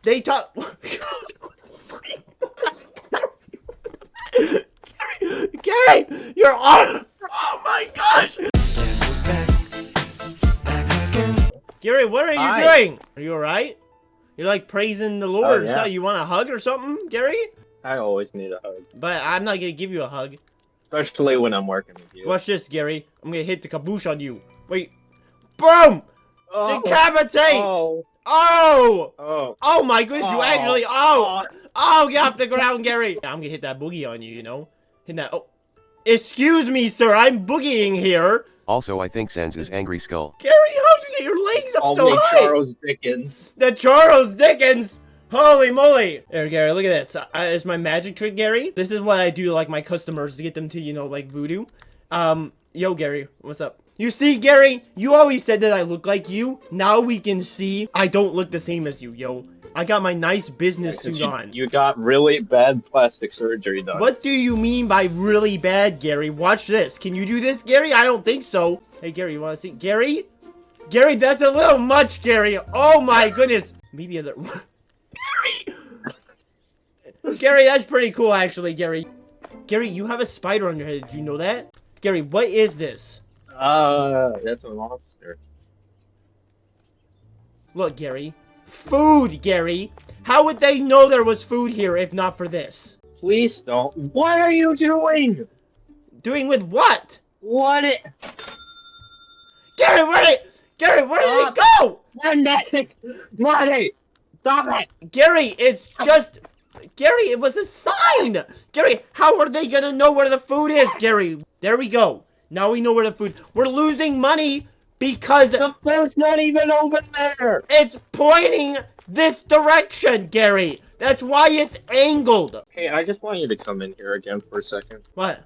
They talk. Gary, you're on. Oh my gosh. Gary, what are you doing? Are you alright? You're like praising the Lord. yeah. So you want a hug or something, Gary? I always need a hug. But I'm not gonna give you a hug. Especially when I'm working with you. Watch this, Gary. I'm gonna hit the caboose on you. Wait. Boom! Oh. Decapitate! Oh. Oh! Oh. Oh my goodness, you Oh. actually. Oh! Oh, get off the ground, Gary! I'm gonna hit that boogie on you, you know? Hit that. Oh. Excuse me, sir. I'm boogieing here. Also, I think Sans is angry skull. Gary, how'd you get your legs up so high? Charles Dickens. The Charles Dickens! Holy moly! There, Gary, look at this. It's my magic trick, Gary. This is what I do to, like, my customers to get them to, you know, like, voodoo. Yo, Gary, what's up? You see, Gary, you always said that I look like you. Now we can see I don't look the same as you, yo. I got my nice business suit on. You got really bad plastic surgery done. What do you mean by really bad, Gary? Watch this. Can you do this, Gary? I don't think so. Hey, Gary, you want to see? Gary? Gary, that's a little much, Gary. Oh, my goodness. Maybe other... Gary! Gary, that's pretty cool, actually, Gary. Gary, you have a spider on your head. Did you know that? Gary, what is this? That's a monster. Look, Gary. Food, Gary. How would they know there was food here if not for this? Please don't. What are you doing? Doing with what? What? Gary, Gary, where did it go? Money! Stop it! Gary, it's just... Gary, it was a sign! Gary, how are they gonna know where the food is, Gary? There we go. Now we know where the food... We're losing money because... The food's not even over there! It's pointing this direction, Gary. That's why it's angled. Hey, I just want you to come in here again for a second. What?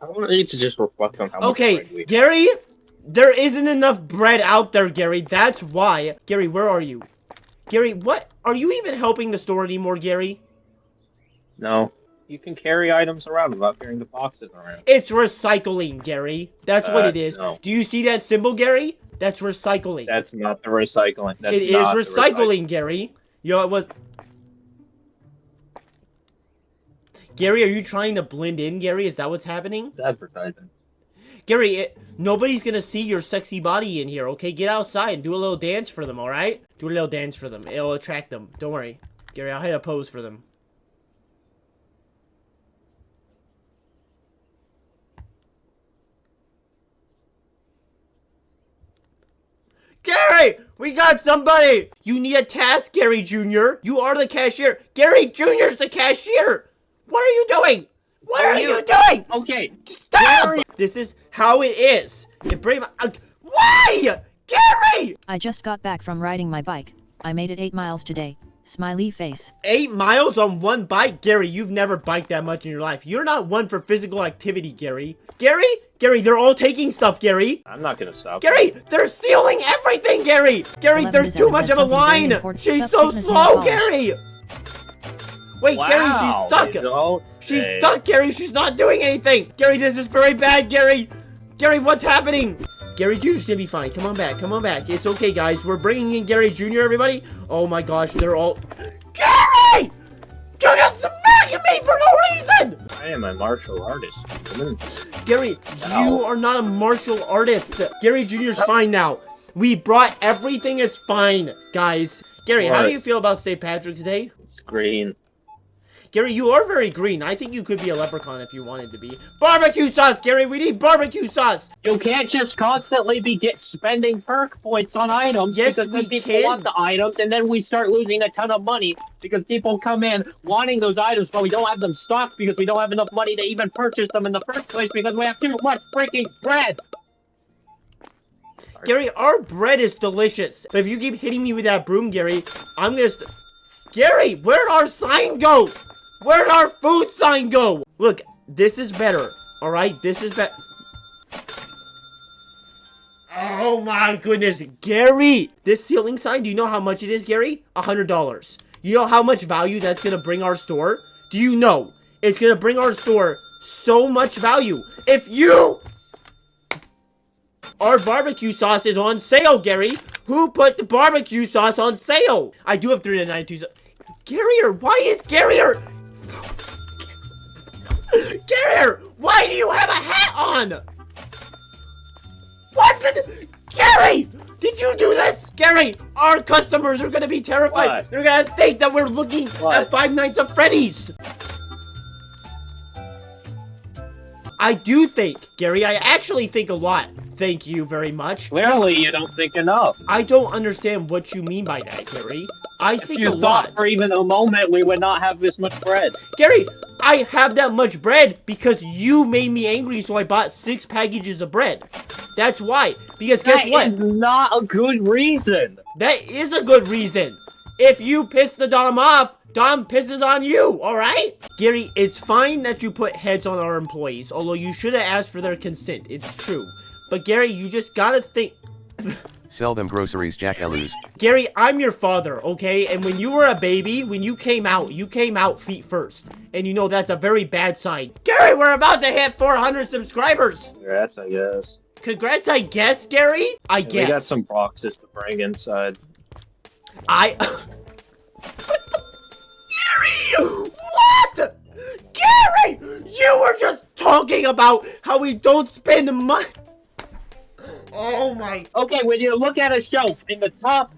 I want you to just reflect on how much Okay, bread we have. Gary, there isn't enough bread out there, Gary. That's why. Gary, where are you? Gary, what? Are you even helping the store anymore, Gary? No. You can carry items around without carrying the boxes around. It's recycling, Gary. That's what it is. No. Do you see that symbol, Gary? That's recycling. That's not the recycling. That's It is not the recycling, Gary. Yo, it was... Gary, are you trying to blend in, Gary? Is that what's happening? It's advertising. Gary, nobody's gonna see your sexy body in here, okay? Get outside and do a little dance for them, alright? Do a little dance for them. It'll attract them. Don't worry. Gary, I'll hit a pose for them. Gary! We got somebody! You need a task, Gary Jr. You are the cashier. Gary Jr.'s the cashier! What are you doing? What are you doing? Okay. Stop! This is how it is. You bring my... why? Gary! I just got back from riding my bike. I made it 8 miles today. Smiley face. 8 miles on one bike? Gary, you've never biked that much in your life. You're not one for physical activity, Gary. Gary? Gary, they're all taking stuff, Gary. I'm not gonna stop. Gary, they're stealing everything, Gary. Gary, there's too much of a line. She's so slow, Gary. Wait, Wow, Gary, she's stuck. She's stuck, Gary. She's not doing anything. Gary, this is very bad, Gary. Gary, what's happening? Gary Jr.'s gonna be fine. Come on back. Come on back. It's okay, guys. We're bringing in Gary Jr., everybody. Oh, my gosh. They're all... Gary! You're just smacking me for no reason! I am a martial artist. Come in. Gary, you are not a martial artist. Gary Jr.'s fine now. We brought everything is fine, guys. Gary, how do you feel about St. Patrick's Day? It's green. Gary, you are very green. I think you could be a leprechaun if you wanted to be. Barbecue sauce, Gary. We need barbecue sauce. You can't just constantly be spending perk points on items because then people want the items, and then we start losing a ton of money because people come in wanting those items, but we don't have them stocked because we don't have enough money to even purchase them in the first place because we have too much freaking bread. Gary, our bread is delicious. But if you keep hitting me with that broom, Gary, I'm gonna... Gary, where'd our sign go? Where'd our food sign go? Look, this is better. Alright, this is better. Oh my goodness. Gary, this ceiling sign, do you know how much it is, Gary? $100. You know how much value that's gonna bring our store? Do you know? It's gonna bring our store so much value. If you... Our barbecue sauce is on sale, Gary. Who put the barbecue sauce on sale? I do have 392. Carrier, why is Carrier? Carrier, why do you have a hat on? What did... Gary, did you do this? Gary, our customers are gonna be terrified. What? They're gonna think that we're looking at Five Nights at Freddy's. I do think, Gary, I actually think a lot. Thank you very much. Clearly, you don't think enough. I don't understand what you mean by that, Gary. I think If a you thought lot. for even a moment we would not have this much bread. Gary, I have that much bread because you made me angry, so I bought 6 packages of bread. That's why. Because guess what? That is not a good reason. That is a good reason. If you piss the Dom off, Dom pisses on you, alright? Gary, it's fine that you put heads on our employees, although you should have asked for their consent. It's true. But Gary, you just gotta think... Sell them groceries, Jack Elus. Gary, I'm your father, okay? And when you were a baby, when you came out feet first. And you know that's a very bad sign. Gary, we're about to hit 400 subscribers! Congrats, I guess. Congrats, I guess, Gary? I We guess. got some boxes to bring inside. Gary! What? Gary! You were just talking about how we don't spend money. Oh my. Okay, when you look at a shelf in the top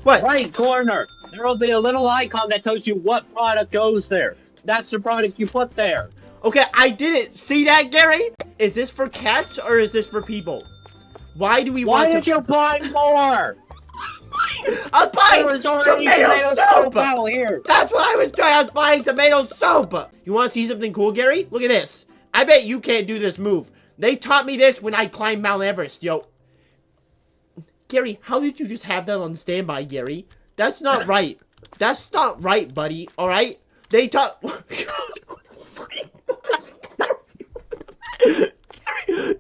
What? right corner, there will be a little icon that tells you what product goes there. That's the product you put there. Okay, I didn't see that, Gary. Is this for cats or is this for people? Why do we Why want did to... you buy more? I'm There buying was already tomato soup! out here. That's what I was doing. I was buying tomato soup. You want to see something cool, Gary? Look at this. I bet you can't do this move. They taught me this when I climbed Mount Everest, yo. Gary, how did you just have that on standby, Gary? That's not right. That's not right, buddy. All right? They taught...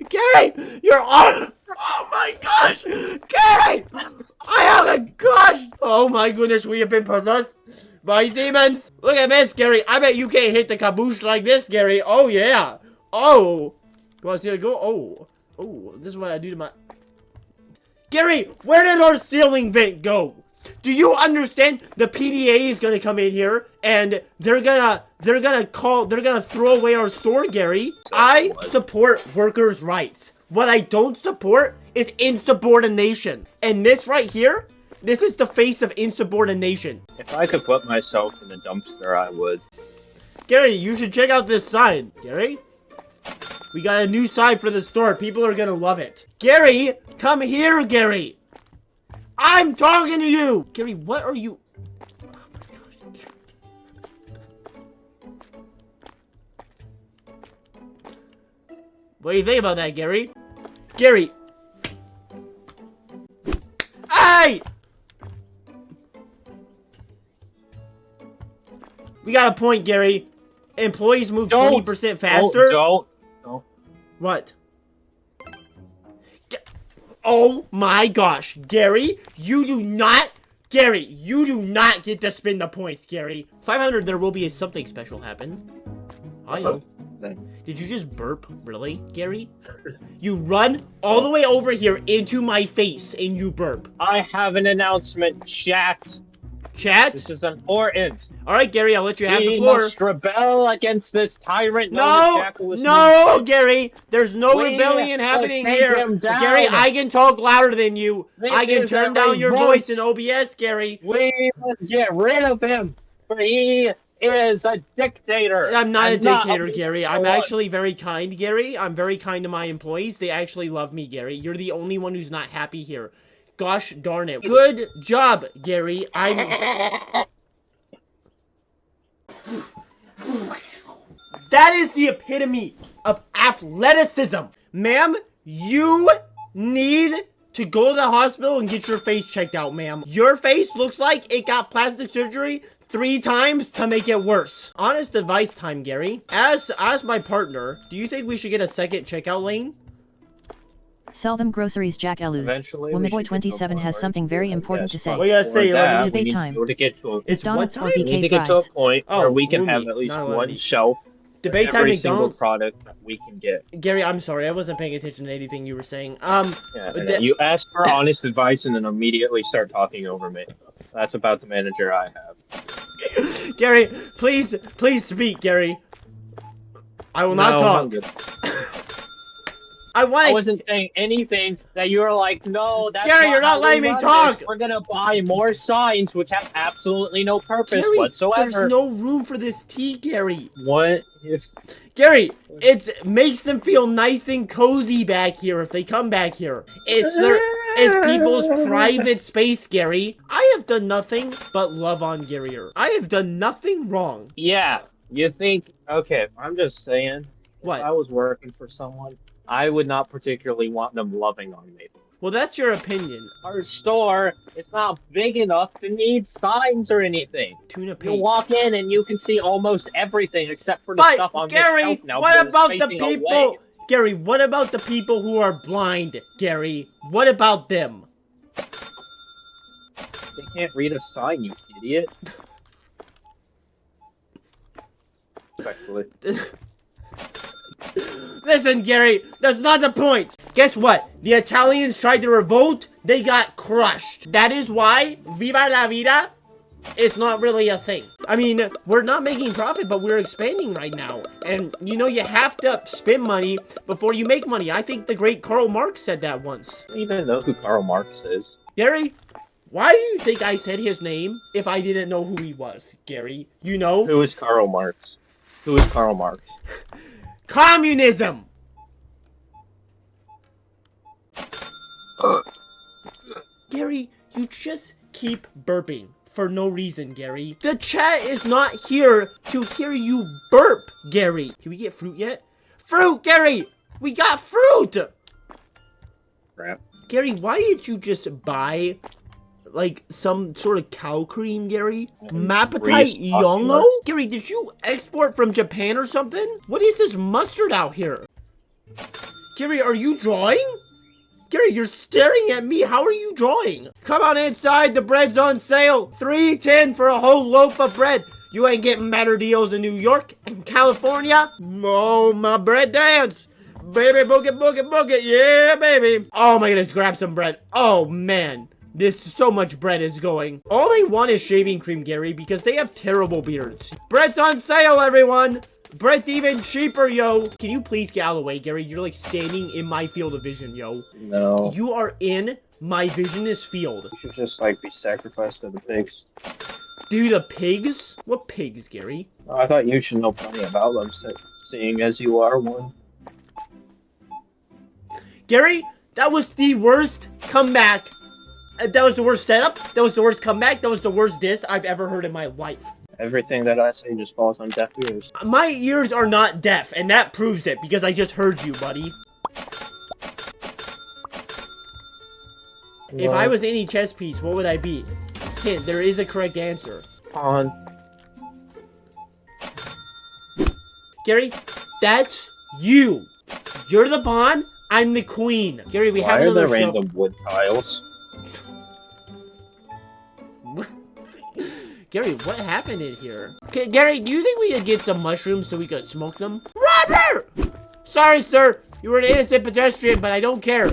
Gary, you're on... Oh my gosh! Gary! I have a gosh! Oh my goodness, we have been possessed by demons. Look at this, Gary. I bet you can't hit the caboose like this, Gary. Oh yeah. Oh. You want to see it go? Oh. Oh, this is what I do to my... Gary, where did our ceiling vent go? Do you understand? The PDA is gonna come in here and they're gonna throw away our store, Gary. I support workers' rights. What I don't support is insubordination. And this right here, this is the face of insubordination. If I could put myself in the dumpster, I would. Gary, you should check out this sign. Gary? We got a new sign for the store. People are gonna love it. Gary, come here, Gary. I'm talking to you. Gary, what are you... Oh my gosh. What do you think about that, Gary? Gary. Hey! We got a point, Gary. Employees move 20% faster. Don't. What? Oh my gosh, Gary, you do not get to spin the points, Gary. 500, there will be something special happen. I know. Did you just burp? Really, Gary? You run all the way over here into my face and you burp. I have an announcement, chat. Chat? This is important. Alright, Gary, I'll let you have the We floor. must rebel against this tyrant. No, Gary, there's no We rebellion happening take here. him down. Gary, I can talk louder than you. This I can is turn a down your revolt. voice in OBS, Gary. We must get rid of him, for he is a dictator. I'm not a and dictator, a Gary. I'm actually very kind, Gary. I'm very kind to my employees. They actually love me, Gary. You're the only one who's not happy here. Gosh darn it. Good job, Gary. That is the epitome of athleticism. Ma'am, you need to go to the hospital and get your face checked out, ma'am. Your face looks like it got plastic surgery 3 times to make it worse. Honest advice time, Gary. As my partner, do you think we should get a second checkout lane? Sell them groceries, Jack Elus. Eventually, we should get to a Womanboy27 point has where something we very can important to guess say. what What you gotta for say, that, Eleven? we need Debate time. to get to a It's what Donuts or time? we need BK to get to a fries? point Oh, where we can Umi, have at least not one Eleven. shelf Debate time every single McDonald's. product that we can get. Gary, I'm sorry, I wasn't paying attention to anything you were saying. Yeah, and then you ask for honest advice and then immediately start talking over me. That's about the manager I have. Gary, please speak, Gary. I will not No, talk. I'm good. I want I to. wasn't saying anything that you were like, no, that's Gary, you're not how we letting me run talk. this. We're gonna buy more signs which have absolutely no purpose Gary, whatsoever. there's no room for this tea, Gary. What if Gary, it makes them feel nice and cozy back here if they come back here. It's people's private space, Gary. I have done nothing but love on Gary. I have done nothing wrong. Yeah, you think, okay, I'm just saying, What? if I was working for someone, I would not particularly want them loving on me. Well, that's your opinion. Our store is not big enough to need signs or anything. Tuna You paste. walk in and you can see almost everything except for the But stuff on Gary, this shelf now. what because it's about the facing away. people? Gary, what about the people who are blind? Gary, what about them? They can't read a sign, you idiot. Respectfully. Listen, Gary, that's not the point. Guess what? The Italians tried to revolt. They got crushed. That is why Viva la Vida is not really a thing. I mean, we're not making profit, but we're expanding right now. And, you know, you have to spend money before you make money. I think the great Karl Marx said that once. I don't even know who Karl Marx is. Gary, why do you think I said his name if I didn't know who he was, Gary? You know? Who is Karl Marx? Who is Karl Marx? Communism! Gary, you just keep burping for no reason, Gary. The chat is not here to hear you burp, Gary. Can we get fruit yet? Fruit, Gary! We got fruit! Crap. Gary, why did you just buy, like, some sort of cow cream, Gary? Mapatite Yongo? Gary, did you export from Japan or something? What is this mustard out here? Gary, are you drawing? Gary, you're staring at me. How are you drawing? Come on inside. The bread's on sale. $3.10 for a whole loaf of bread. You ain't getting better deals in New York and California. Oh, my bread dance. Baby, book it, book it, book it. Yeah, baby. Oh, my goodness. Grab some bread. Oh, man. This so much bread is going. All they want is shaving cream, Gary, because they have terrible beards. Bread's on sale, everyone. Bread's even cheaper, yo. Can you please get out of the way, Gary? You're like standing in my field of vision, yo. No. You are in my visionist field. You should just, like, be sacrificed to the pigs. Dude, the pigs? What pigs, Gary? Oh, I thought you should know plenty about them, seeing as you are one. Gary, that was the worst comeback. That was the worst setup. That was the worst comeback. That was the worst diss I've ever heard in my life. Everything that I say just falls on deaf ears. My ears are not deaf, and that proves it, because I just heard you, buddy. If I was any chess piece, what would I be? Hint, there is a correct answer. Pawn. Gary, that's you. You're the pawn, I'm the queen. Gary, we Why have are another there show. random wood tiles? Gary, what happened in here? Gary, do you think we could get some mushrooms so we could smoke them? Robert! Sorry, sir. You were an innocent pedestrian, but I don't care.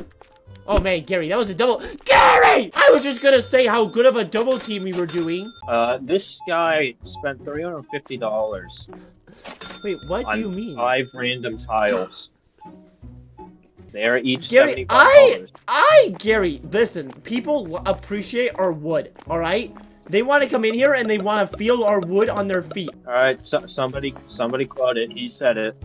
Oh, man, Gary, that was a double. Gary! I was just gonna say how good of a double team we were doing. This guy spent $350 Wait, what do you on mean? 5 random tiles. They are each Gary, $75. Gary, listen, people appreciate our wood, alright? They want to come in here and they want to feel our wood on their feet. Alright, so, somebody quoted, he said it.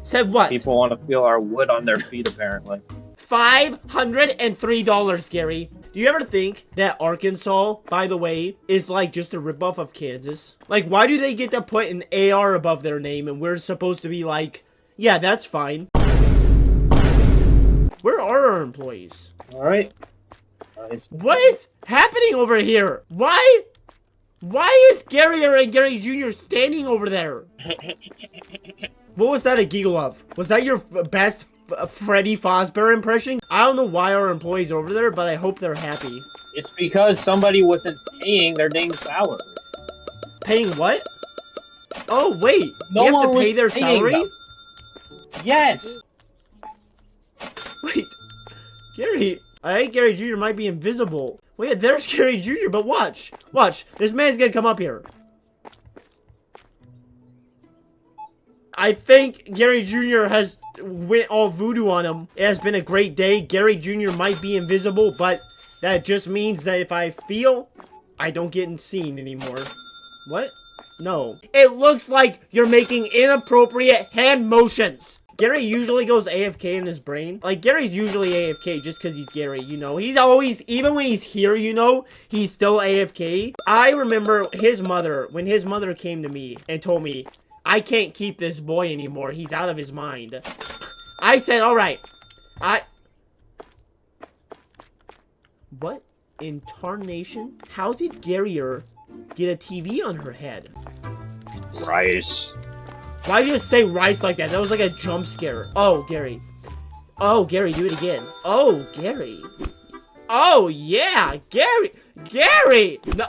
Said what? People want to feel our wood on their feet, apparently. $503, Gary. Do you ever think that Arkansas, by the way, is like just a ripoff of Kansas? Like, why do they get to put an AR above their name and we're supposed to be like, yeah, that's fine. Where are our employees? Alright. What is happening over here? Why is Gary and Gary Jr. standing over there? What was that a giggle of? Was that your best Freddy Fazbear impression? I don't know why our employees are over there, but I hope they're happy. It's because somebody wasn't paying their dang salary. Paying what? Oh, wait. No we have one to pay was their paying salary? them. Yes. Wait. Gary. I think Gary Jr. might be invisible. Wait, there's Gary Jr., but watch. Watch. This man's gonna come up here. I think Gary Jr. has went all voodoo on him. It has been a great day. Gary Jr. might be invisible, but that just means that if I feel, I don't get seen anymore. What? No. It looks like you're making inappropriate hand motions. Gary usually goes AFK in his brain. Like, Gary's usually AFK just because he's Gary, you know. He's always, even when he's here, you know, he's still AFK. I remember his mother, when his mother came to me and told me, I can't keep this boy anymore. He's out of his mind. I said, alright. What in tarnation? How did Garrier get a TV on her head? Rice. Why did you say rice like that? That was like a jump scare. Oh, Gary. Oh, Gary, do it again. Oh, Gary. Oh, yeah, Gary. Gary! No.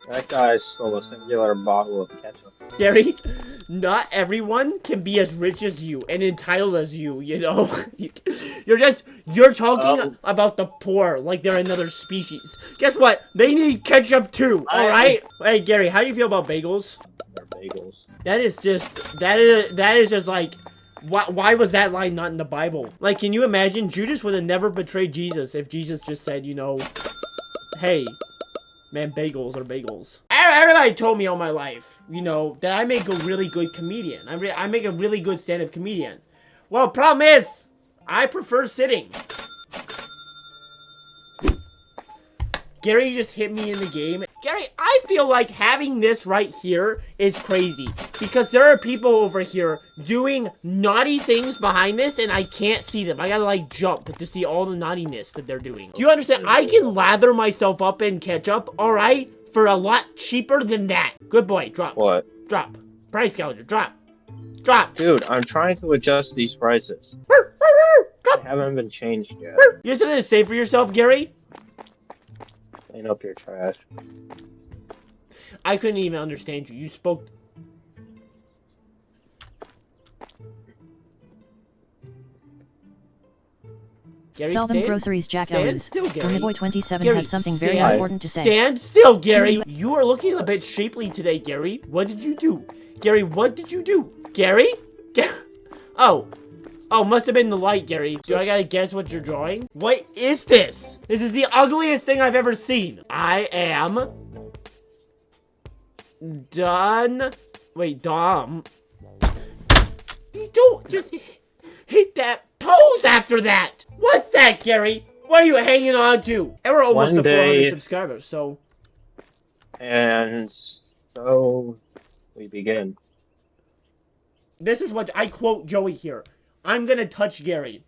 That guy's full of singular bottle of ketchup. Gary, not everyone can be as rich as you and entitled as you, you know? You're talking about the poor like they're another species. Guess what? They need ketchup too, alright? Hey, Gary, how do you feel about bagels? They're bagels. That is just like, why was that line not in the Bible? Like, can you imagine? Judas would have never betrayed Jesus if Jesus just said, you know, hey, man, bagels are bagels. Everybody told me all my life, you know, that I make a really good comedian. I make a really good stand-up comedian. Well, problem is, I prefer sitting. Gary just hit me in the game. Gary, I feel like having this right here is crazy. Because there are people over here doing naughty things behind this and I can't see them. I gotta like jump to see all the naughtiness that they're doing. Do you understand? I can lather myself up in ketchup, alright? For a lot cheaper than that. Good boy, drop. What? Drop. Price gouger, drop. Drop. Dude, I'm trying to adjust these prices. Drop. They haven't been changed yet. You have something to say for yourself, Gary? Clean up your trash. I couldn't even understand you. You spoke... Gary, Sell them groceries, Jack stand still, Gary. Onlyboy27 Gary, has something very stand- important to say. Stand still, Gary. You are looking a bit shapely today, Gary. What did you do? Gary, what did you do? Gary? Oh. Oh, must have been the light, Gary. Do I gotta guess what you're drawing? What is this? This is the ugliest thing I've ever seen. I am... done... Wait, Dom. You don't just hit that pose after that. What's that, Gary? What are you hanging on to? And we're almost to 400 subscribers, so... And so we begin. This is what I quote Joey here. I'm gonna touch Gary.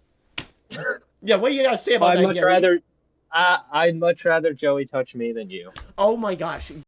Yeah, what do you gotta say about that, Gary? I'd much rather Joey touch me than you. Oh my gosh.